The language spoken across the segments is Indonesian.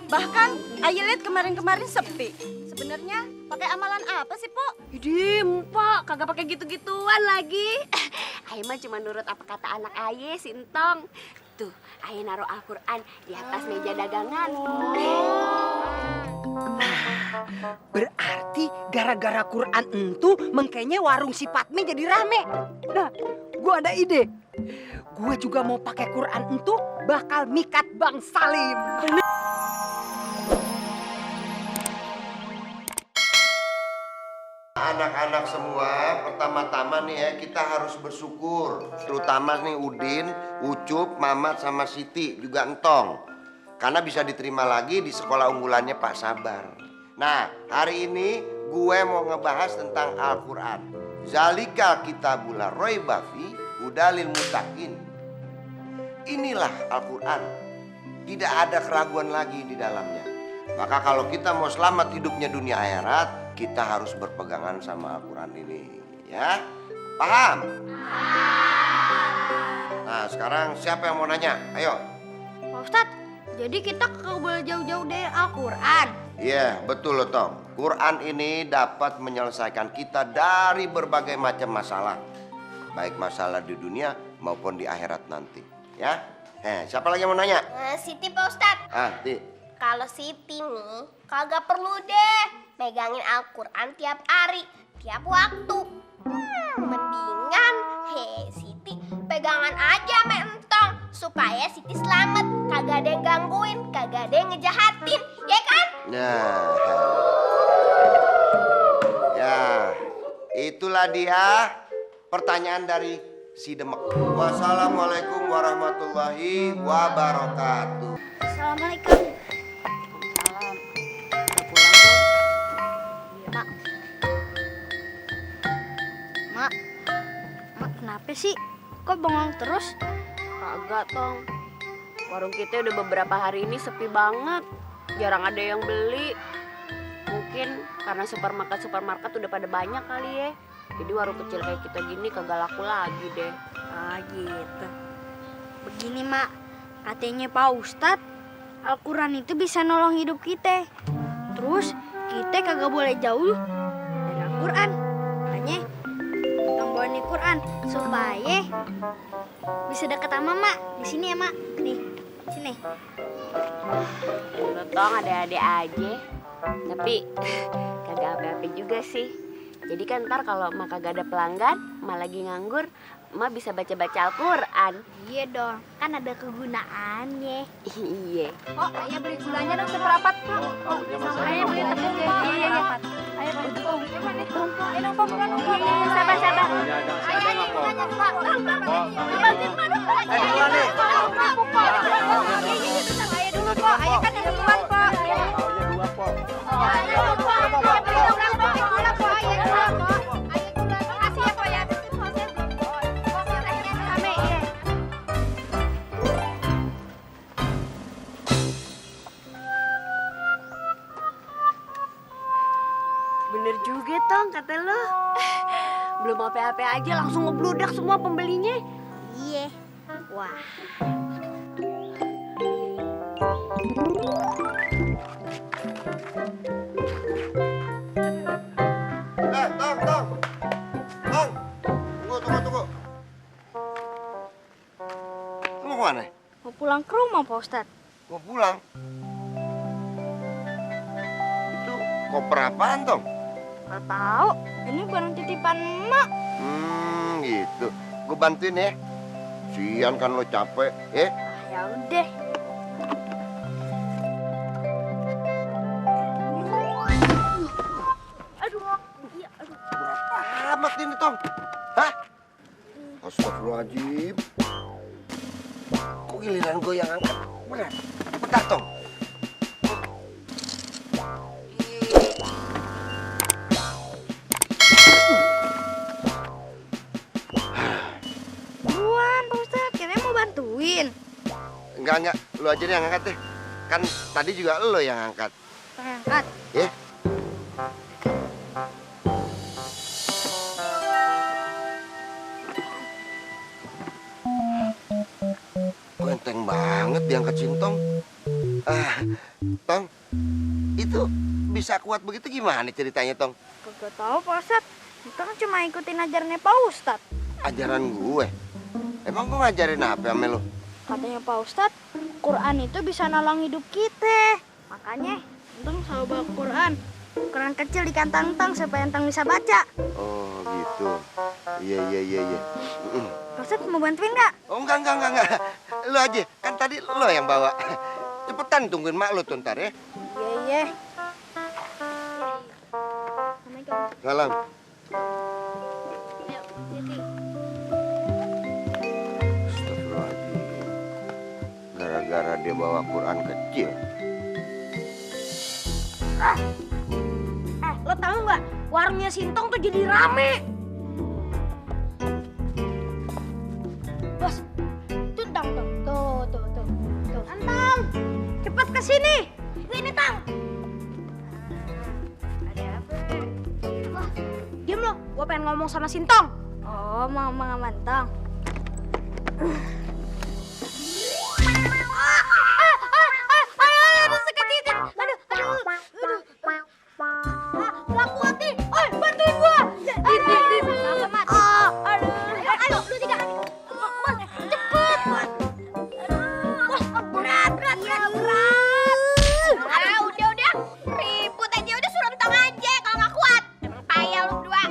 Bahkan Ayu lihat kemarin-kemarin sepi. Sebenarnya pakai amalan apa sih, Po? Idih, Mpok, kagak pakai gitu-gituan lagi. Aye mah cuma nurut apa kata anak Aye, Sintong. Tuh, Aye naruh Al-Quran di atas meja dagangan. Berarti gara-gara Quran entu mengkayaknya warung si Patmi jadi rame. Nah, gua ada ide. Gua juga mau pakai Quran entu bakal mikat Bang Salim. Anak-anak semua, pertama-tama nih ya kita harus bersyukur. Terutama nih Udin, Ucup, Mamat sama Siti juga Entong. Karena bisa diterima lagi di sekolah unggulannya Pak Sabar. Nah, hari ini gue mau ngebahas tentang Al-Quran. Zalika kitabul la raiba fi hudalil muttaqin. Inilah Al-Quran. Tidak ada keraguan lagi di dalamnya. Maka kalau kita mau selamat hidupnya dunia akhirat, kita harus berpegangan sama Al-Quran ini, ya. Paham? Nah, sekarang siapa yang mau nanya? Ayo. Pak Ustadz, jadi kita kagak boleh jauh-jauh dari Al-Quran. Iya, betul loh, Tom. Quran ini dapat menyelesaikan kita dari berbagai macam masalah. Baik masalah di dunia maupun di akhirat nanti, ya. Siapa lagi yang mau nanya? Siti Pak Ustadz. Ti. Kalau Siti nih kagak perlu deh megangin Al-Quran tiap hari, tiap waktu. Mendingan Siti pegangan aja sama Entong supaya Siti selamat, kagak ada yang gangguin, kagak ada yang ngejahatin, ya kan? Ya, itulah dia pertanyaan dari si Demek. Wassalamualaikum warahmatullahi wabarakatuh. Assalamualaikum. Mak, kenapa sih? Kok bengong terus? Kagak, Tong. Warung kita udah beberapa hari ini sepi banget. Jarang ada yang beli. Mungkin karena supermarket udah pada banyak kali ya. Jadi warung kecil kayak kita gini kagak laku lagi deh. Ah gitu. Begini Mak, katanya Pak Ustadz, Al-Quran itu bisa nolong hidup kita. Terus kita kagak boleh jauh dari Al-Quran. Makanya yang bawa nih Quran supaya bisa deket sama Mak. Di sini ya Mak. Nih, sini. Lu Tong ada-ada aja. Tapi kagak apa-apa juga sih. Jadi kan ntar kalau emak kagak ada pelanggan, emak lagi nganggur, emak bisa baca-baca Al-Quran. Iya dong, kan ada kegunaannya. Iya. Oh, Ayah beli gulanya dong seperempat, Pak. Ayah beli tepung. Iya. Ayah beli tepung. Coba nih. Ayo dong, Pak, bukan dong. Iya, sabar. Ayah ini gulanya, Pak. Bantuin Pak dong, Pak. Ayo duluan nih. Tepung, Pak. Ayah dulu, Pak. Ayah kan yang duluan, Pak. Ayah dulu, Pak. Bener juga Tong kata lo. Belum apa-apa aja langsung ngebludak semua pembelinya. Iya. Wah. Tong. Tunggu. Lu mau kemana? Mau pulang ke rumah Pak Ustadz. Mau pulang? Itu koper apaan, Tong? Gak tahu. Ini barang titipan Mak. Gitu. Gue bantuin ya. Sian kan lo capek, ya? Ya udah. Berapa amat ini, Tong? Hah? Astagfirullahaladzim. Kok giliran gue yang angkat? Berat. Pedak, Tong. Buruan Pak Ustadz, katanya mau bantuin. Enggak. Lu aja deh yang angkat deh. Kan tadi juga lo yang angkat. Angkat. Ya? Kok enteng banget diangkat Sintong? Tong, itu bisa kuat begitu gimana ceritanya, Tong? Kagak tahu Pak Ustadz. Kita kan cuma ikutin ajarannya Pak Ustadz. Ajaran gue? Emang gue ngajarin apa sama lu? Katanya Pak Ustadz, Quran itu bisa nolong hidup kita. Makanya, Entong selalu bawa Quran. Quran kecil di kantang-tang supaya Entong bisa baca. Oh gitu. Iya. Pak Ustadz mau bantuin nggak? Oh enggak. Lu aja, kan tadi lu yang bawa. Cepetan tungguin mak lu tuh ntar ya. Iya. Salam. Astagfirullahaladzim. Gara-gara dia bawa Quran kecil. Lo tahu nggak? Warungnya Sintong tuh jadi rame. Bos, tuh Tang tuh. Antang, cepat ke sini. Ini Tang. Ada apa? Wah, diam lo. Gua pengen ngomong sama Sintong. Oh, mau Mantang. Aduh, sakit titik. Aduh. Nggak kuat nih. Oi, bantuin gua. Aduh. Ayo, lu tiga. Cepet. Berat. Udah. Ribut aja udah suruh Entong aja kalau nggak kuat. Emang payah lu berdua.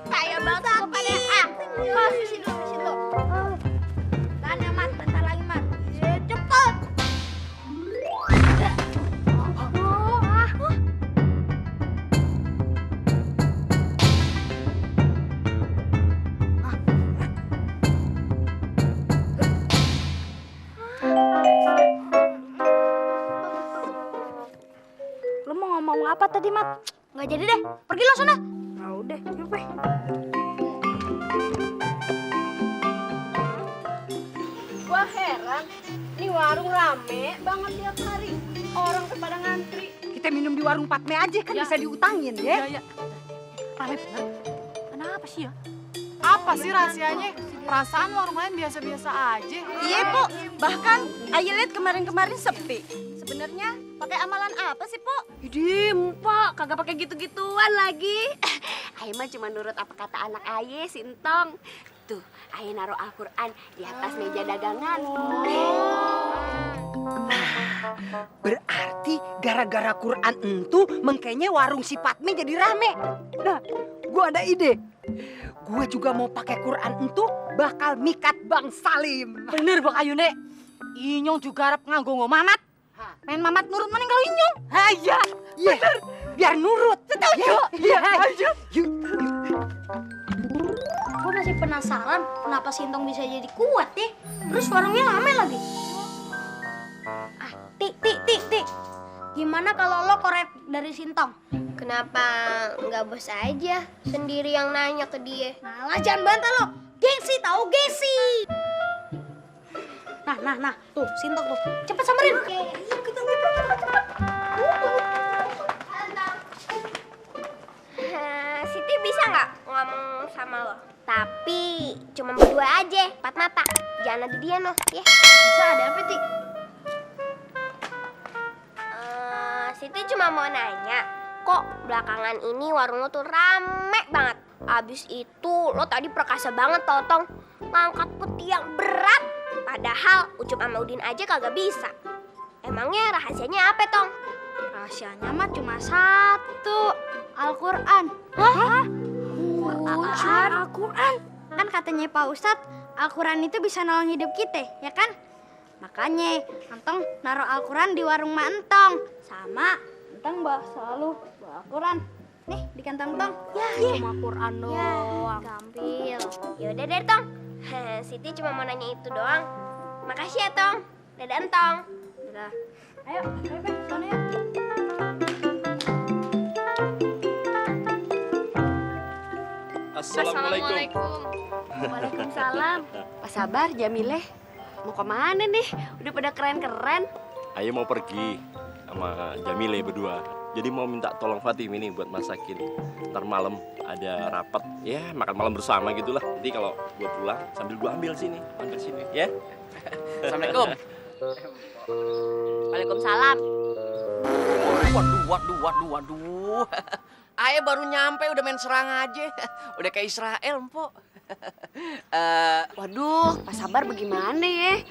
Payah banget lu pada. Sisi dulu. Tahan ya, Mat. Bentar lagi, Mat. Cepet. Lo mau ngomong apa tadi, Mat? Nggak jadi deh. Pergi lo sana. Nah, udah. Yuk, Pe. Gua heran, nih warung rame banget tiap hari. Orang tuh pada ngantri. Kita minum di warung Patme aja kan bisa diutangin ya. Iya. Rame bener. Kenapa sih ya? Apa sih rahasianya? Perasaan warung lain biasa-biasa aja. Iya, Bu. Bahkan Ayo lihat kemarin-kemarin sepi. Sebenarnya pakai amalan apa sih, Po? Idih, Mpok, kagak pakai gitu-gituan lagi. Ayo mah cuma nurut apa kata anak Aye, Sintong. Tuh, Aye naruh Al-Quran di atas meja dagangan. Berarti gara-gara Quran itu mengkayaknya warung si Patme jadi rame. Nah, gua ada ide. Gua juga mau pakai Quran itu bakal mikat Bang Salim. Bener Bang Ayune. Inyong juga harap nganggo mamat. Main mamat nurut maning kalau Inyong. Iya, bener. Biar nurut. Setuju. Iya, yuk. Gue masih penasaran kenapa Sintong bisa jadi kuat ya. Terus warungnya rame lagi. Tik. Gimana kalau lo korek dari Sintong? Kenapa nggak bos aja sendiri yang nanya ke dia? Nah, jangan bantah lo. Gengsi tahu gengsi. Nah, tuh Sintong tuh. Cepet samperin. Siti bisa nggak ngomong sama lo? Tapi cuma berdua aja, empat mata. Jangan ada dia noh, ya. Bisa ada apa, Tik? Siti cuma mau nanya, kok belakangan ini warung lo tuh rame banget. Abis itu lo tadi perkasa banget Totong, ngangkat peti yang berat. Padahal Ucup sama Udin aja kagak bisa. Emangnya rahasianya apa, Tong? Rahasianya mah cuma satu. Al-Quran. Hah? Al-Quran? Kan katanya Pak Ustadz, Al-Quran itu bisa nolong hidup kita, ya kan? Makanya Entong naruh Al-Quran di warung Mak Entong. Sama Entong selalu bawa Al-Quran. Nih, di kantong Tong. Cuma Quran doang. Gampil. Yaudah deh, Tong. Siti cuma mau nanya itu doang. Makasih ya, Tong. Dadah, Entong. Udah. Ayo, Pe, sana ya. Assalamualaikum. Waalaikumsalam. Pak Sabar, Jamileh. Mau kemana nih? Udah pada keren-keren. Ayo mau pergi sama Jamile berdua. Jadi mau minta tolong Fatim ini buat masakin. Ntar malam ada rapat, ya makan malam bersama gitulah. Jadi kalau gue pulang sambil gue ambil sini, mampir sini, ya. Assalamualaikum. Waalaikumsalam. Waduh. Aye baru nyampe udah main serang aja. Udah kayak Israel, Mpok. Waduh, Pak Sabar bagaimana ya?